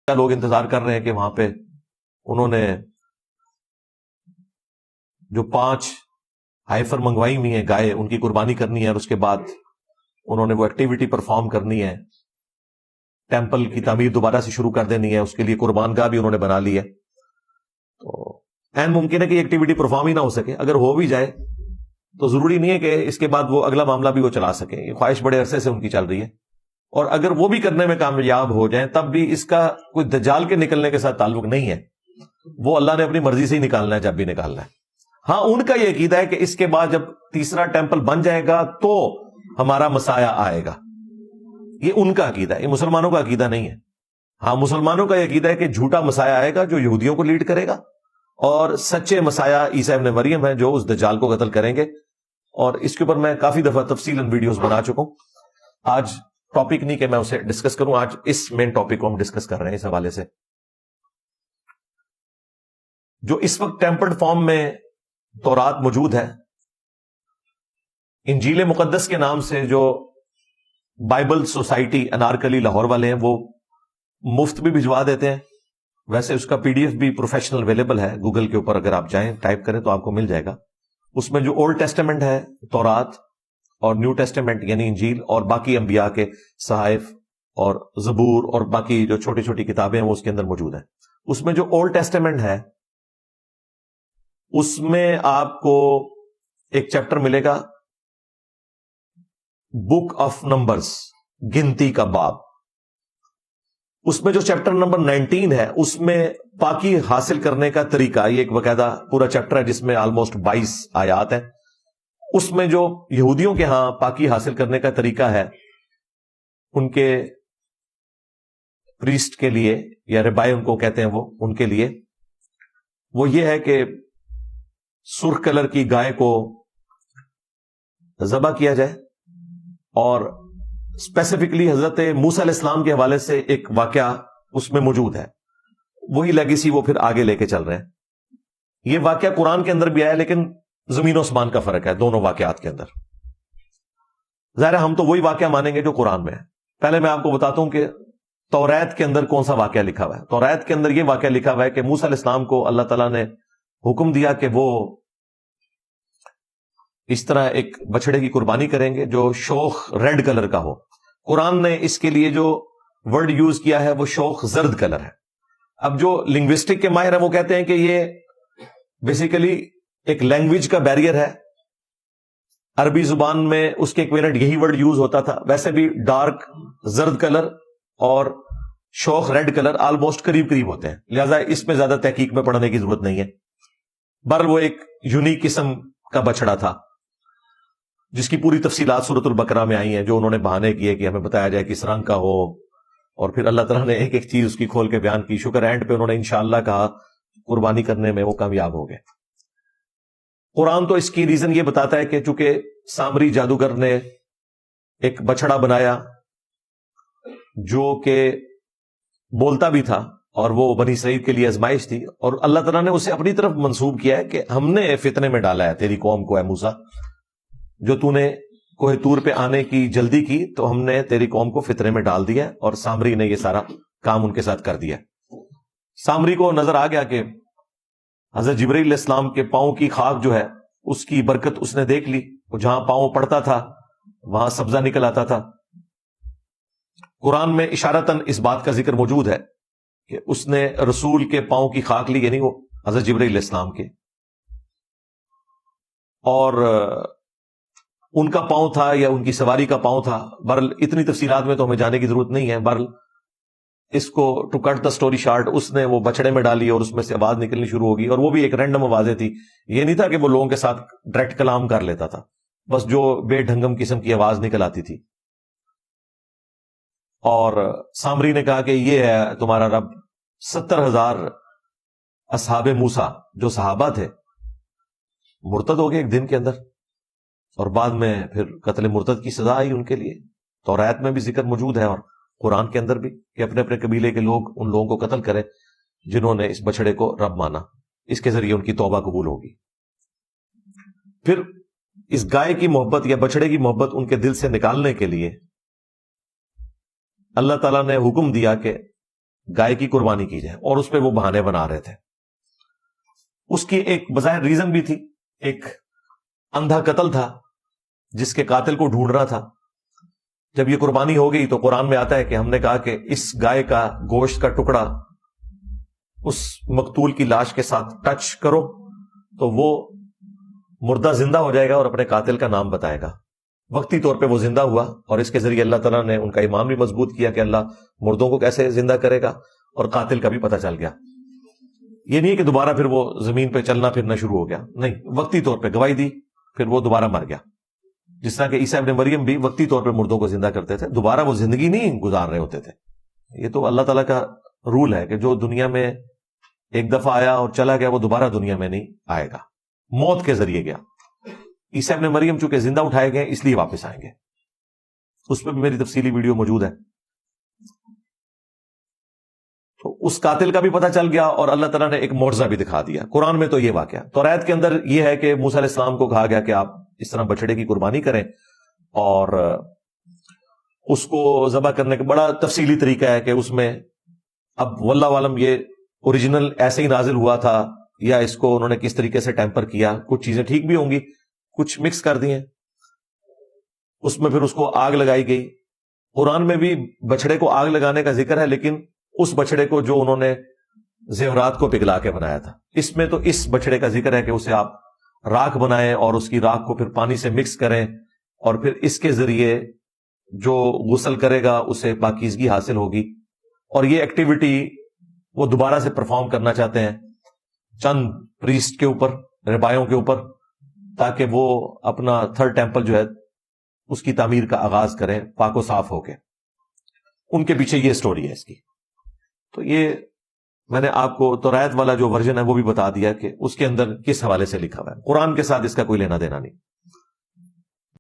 لوگ انتظار کر رہے ہیں کہ وہاں پہ انہوں نے جو 5 ہائفر منگوائی ہوئی ہیں گائے، ان کی قربانی کرنی ہے، اور اس کے بعد انہوں نے وہ ایکٹیویٹی پرفارم کرنی ہے، ٹیمپل کی تعمیر دوبارہ سے شروع کر دینی ہے، اس کے لیے قربان گاہ بھی انہوں نے بنا لی ہے. تو این ممکن ہے کہ یہ ایکٹیویٹی پرفارم ہی نہ ہو سکے. اگر ہو بھی جائے تو ضروری نہیں ہے کہ اس کے بعد وہ اگلا معاملہ بھی وہ چلا سکیں. یہ خواہش بڑے عرصے سے ان کی چل رہی ہے، اور اگر وہ بھی کرنے میں کامیاب ہو جائیں تب بھی اس کا کوئی دجال کے نکلنے کے ساتھ تعلق نہیں ہے. وہ اللہ نے اپنی مرضی سے ہی نکالنا ہے جب بھی نکالنا ہے. ہاں، ان کا یہ عقیدہ ہے کہ اس کے بعد جب تیسرا ٹیمپل بن جائے گا تو ہمارا مسایہ آئے گا. یہ ان کا عقیدہ ہے، یہ مسلمانوں کا عقیدہ نہیں ہے. ہاں، مسلمانوں کا یہ عقیدہ ہے کہ جھوٹا مسایہ آئے گا جو یہودیوں کو لیڈ کرے گا، اور سچے مسایہ عیسیٰ ابن مریم ہیں جو اس دجال کو قتل کریں گے. اور اس کے اوپر میں کافی دفعہ تفصیلاً ویڈیوز بنا چکا ہوں. آج ٹاپک نہیں کہ میں اسے ڈسکس کروں، آج اس مین ٹاپک کو ہم ڈسکس کر رہے ہیں. اس حوالے سے جو اس وقت ٹیمپرڈ فارم میں تورات موجود ہے، انجیل مقدس کے نام سے جو بائبل سوسائٹی انارکلی لاہور والے ہیں وہ مفت بھی بھجوا دیتے ہیں. ویسے اس کا PDF بھی پروفیشنل اویلیبل ہے گوگل کے اوپر، اگر آپ جائیں ٹائپ کریں تو آپ کو مل جائے گا. اس میں جو اولڈ ٹیسٹامنٹ ہے تورات، اور نیو ٹیسٹامنٹ یعنی انجیل، اور باقی انبیاء کے صحائف اور زبور اور باقی جو چھوٹی چھوٹی کتابیں ہیں وہ اس کے اندر موجود ہیں. اس میں جو اولڈ ٹیسٹامنٹ ہے اس میں آپ کو ایک چیپٹر ملے گا، بک آف نمبرز، گنتی کا باب. اس میں جو چیپٹر نمبر 19 ہے اس میں پاکی حاصل کرنے کا طریقہ، یہ ایک باقاعدہ پورا چیپٹر ہے جس میں آلموسٹ 22 آیات ہیں. اس میں جو یہودیوں کے ہاں پاکی حاصل کرنے کا طریقہ ہے ان کے پریسٹ کے لیے، یا ربائی ان کو کہتے ہیں، وہ ان کے لیے وہ یہ ہے کہ سرخ کلر کی گائے کو ذبح کیا جائے. اور اسپیسیفکلی حضرت موسیٰ علیہ السلام کے حوالے سے ایک واقعہ اس میں موجود ہے، وہی لیگیسی وہ پھر آگے لے کے چل رہے ہیں. یہ واقعہ قرآن کے اندر بھی آیا، لیکن زمین و آسمان کا فرق ہے دونوں واقعات کے اندر. ظاہر ہے ہم تو وہی واقعہ مانیں گے جو قرآن میں ہے. پہلے میں آپ کو بتاتا ہوں کہ توریت کے اندر کون سا واقعہ لکھا ہوا ہے. توریت کے اندر یہ واقعہ لکھا ہوا ہے کہ موسیٰ علیہ السلام کو اللہ تعالیٰ نے حکم دیا کہ وہ اس طرح ایک بچڑے کی قربانی کریں گے جو شوخ ریڈ کلر کا ہو. قرآن نے اس کے لیے جو ورڈ یوز کیا ہے وہ شوخ زرد کلر ہے. اب جو لنگوسٹک کے ماہر ہیں وہ کہتے ہیں کہ یہ بیسیکلی ایک لینگویج کا بیریئر ہے. عربی زبان میں اس کے ایکویلنٹ یہی ورڈ یوز ہوتا تھا. ویسے بھی ڈارک زرد کلر اور شوخ ریڈ کلر آلموسٹ قریب قریب ہوتے ہیں، لہذا اس میں زیادہ تحقیق میں پڑھنے کی ضرورت نہیں ہے. بہرحال وہ ایک یونیک قسم کا بچڑا تھا جس کی پوری تفصیلات سورۃ البقرہ میں آئی ہیں، جو انہوں نے بہانے کیے کہ ہمیں بتایا جائے کس رنگ کا ہو، اور پھر اللہ تعالیٰ نے ایک ایک چیز اس کی کھول کے بیان کی. شکر اینڈ پہ انہوں نے انشاءاللہ کہا، قربانی کرنے میں وہ کامیاب ہو گئے. قرآن تو اس کی ریزن یہ بتاتا ہے کہ چونکہ سامری جادوگر نے ایک بچڑا بنایا جو کہ بولتا بھی تھا، اور وہ بنی اسرائیل کے لیے آزمائش تھی، اور اللہ تعالیٰ نے اسے اپنی طرف منسوب کیا ہے کہ ہم نے فتنے میں ڈالا ہے تیری قوم کو، اے موسیٰ، جو تو نے کوہ طور پہ آنے کی جلدی کی تو ہم نے تیری قوم کو فتنے میں ڈال دیا، اور سامری نے یہ سارا کام ان کے ساتھ کر دیا. سامری کو نظر آ گیا کہ حضرت جبرائیل علیہ السلام کے پاؤں کی خاک جو ہے اس کی برکت اس نے دیکھ لی. وہ جہاں پاؤں پڑتا تھا وہاں سبزہ نکل آتا تھا. قرآن میں اشارتاً اس بات کا ذکر موجود ہے کہ اس نے رسول کے پاؤں کی خاک لی، یعنی وہ حضرت جبرائیل علیہ السلام کے، اور ان کا پاؤں تھا یا ان کی سواری کا پاؤں تھا. بہرحال اتنی تفصیلات میں تو ہمیں جانے کی ضرورت نہیں ہے. بہرحال اس کو to cut the story short, اس نے وہ بچڑے میں ڈالی اور اس میں سے آواز نکلنی شروع ہوگی، اور وہ بھی ایک رینڈم آوازیں تھی. یہ نہیں تھا کہ وہ لوگوں کے ساتھ ڈائریکٹ کلام کر لیتا تھا، بس جو بے ڈھنگم قسم کی آواز نکل آتی تھی. اور سامری نے کہا کہ یہ ہے تمہارا رب. 70,000 اصحاب موسیٰ جو صحابہ تھے مرتد ہو گئے ایک دن کے اندر، اور بعد میں پھر قتل مرتد کی سزا آئی ان کے لیے. توریت میں بھی ذکر موجود ہے اور قرآن کے اندر بھی کہ اپنے اپنے قبیلے کے لوگ ان لوگوں کو قتل کریں جنہوں نے اس بچڑے کو رب مانا. اس کے ذریعے ان کی توبہ قبول ہوگی. پھر اس گائے کی محبت یا بچڑے کی محبت ان کے دل سے نکالنے کے لیے اللہ تعالیٰ نے حکم دیا کہ گائے کی قربانی کی جائے، اور اس پہ وہ بہانے بنا رہے تھے. اس کی ایک بظاہر ریزن بھی تھی، ایک اندھا قتل تھا جس کے قاتل کو ڈھونڈ رہا تھا. جب یہ قربانی ہو گئی تو قرآن میں آتا ہے کہ ہم نے کہا کہ اس گائے کا گوشت کا ٹکڑا اس مقتول کی لاش کے ساتھ ٹچ کرو تو وہ مردہ زندہ ہو جائے گا اور اپنے قاتل کا نام بتائے گا. وقتی طور پہ وہ زندہ ہوا، اور اس کے ذریعے اللہ تعالیٰ نے ان کا ایمان بھی مضبوط کیا کہ اللہ مردوں کو کیسے زندہ کرے گا، اور قاتل کا بھی پتہ چل گیا. یہ نہیں کہ دوبارہ پھر وہ زمین پہ چلنا پھرنا شروع ہو گیا، نہیں، وقتی طور پہ گواہی دی، پھر وہ دوبارہ مر گیا. جس طرح کہ عیسیٰ ابن مریم بھی وقتی طور پہ مردوں کو زندہ کرتے تھے، دوبارہ وہ زندگی نہیں گزار رہے ہوتے تھے. یہ تو اللہ تعالیٰ کا رول ہے کہ جو دنیا میں ایک دفعہ آیا اور چلا گیا وہ دوبارہ دنیا میں نہیں آئے گا، موت کے ذریعے گیا. عیسیٰ ابن مریم چونکہ زندہ اٹھائے گئے اس لیے واپس آئیں گے. اس پہ بھی میری تفصیلی ویڈیو موجود ہے. تو اس قاتل کا بھی پتہ چل گیا، اور اللہ تعالیٰ نے ایک معجزہ بھی دکھا دیا. قرآن میں تو یہ واقعہ، توریت کے اندر یہ ہے کہ موسیٰ علیہ السلام کو کہا گیا کہ آپ اس طرح بچڑے کی قربانی کریں، اور اس کو ذبح کرنے کا بڑا تفصیلی طریقہ ہے کہ اس میں اب واللہ عالم یہ اوریجنل ایسے ہی نازل ہوا تھا یا اس کو انہوں نے کس طریقے سے ٹیمپر کیا. کچھ چیزیں ٹھیک بھی ہوں گی، کچھ مکس کر دی ہیں. اس میں پھر اس کو آگ لگائی گئی. قرآن میں بھی بچڑے کو آگ لگانے کا ذکر ہے، لیکن اس بچڑے کو جو انہوں نے زیورات کو پگھلا کے بنایا تھا. اس میں تو اس بچڑے کا ذکر ہے کہ اسے آپ راکھ بنائیں اور اس کی راکھ کو پھر پانی سے مکس کریں، اور پھر اس کے ذریعے جو غسل کرے گا اسے پاکیزگی حاصل ہوگی. اور یہ ایکٹیویٹی وہ دوبارہ سے پرفارم کرنا چاہتے ہیں چند پریسٹ کے اوپر، ربایوں کے اوپر، تاکہ وہ اپنا تھرڈ ٹیمپل جو ہے اس کی تعمیر کا آغاز کریں پاک و صاف ہو کے. ان کے پیچھے یہ سٹوری ہے اس کی. تو یہ میں نے آپ کو توریت والا جو ورژن ہے وہ بھی بتا دیا کہ اس کے اندر کس حوالے سے لکھا ہوا ہے. قرآن کے ساتھ اس کا کوئی لینا دینا نہیں.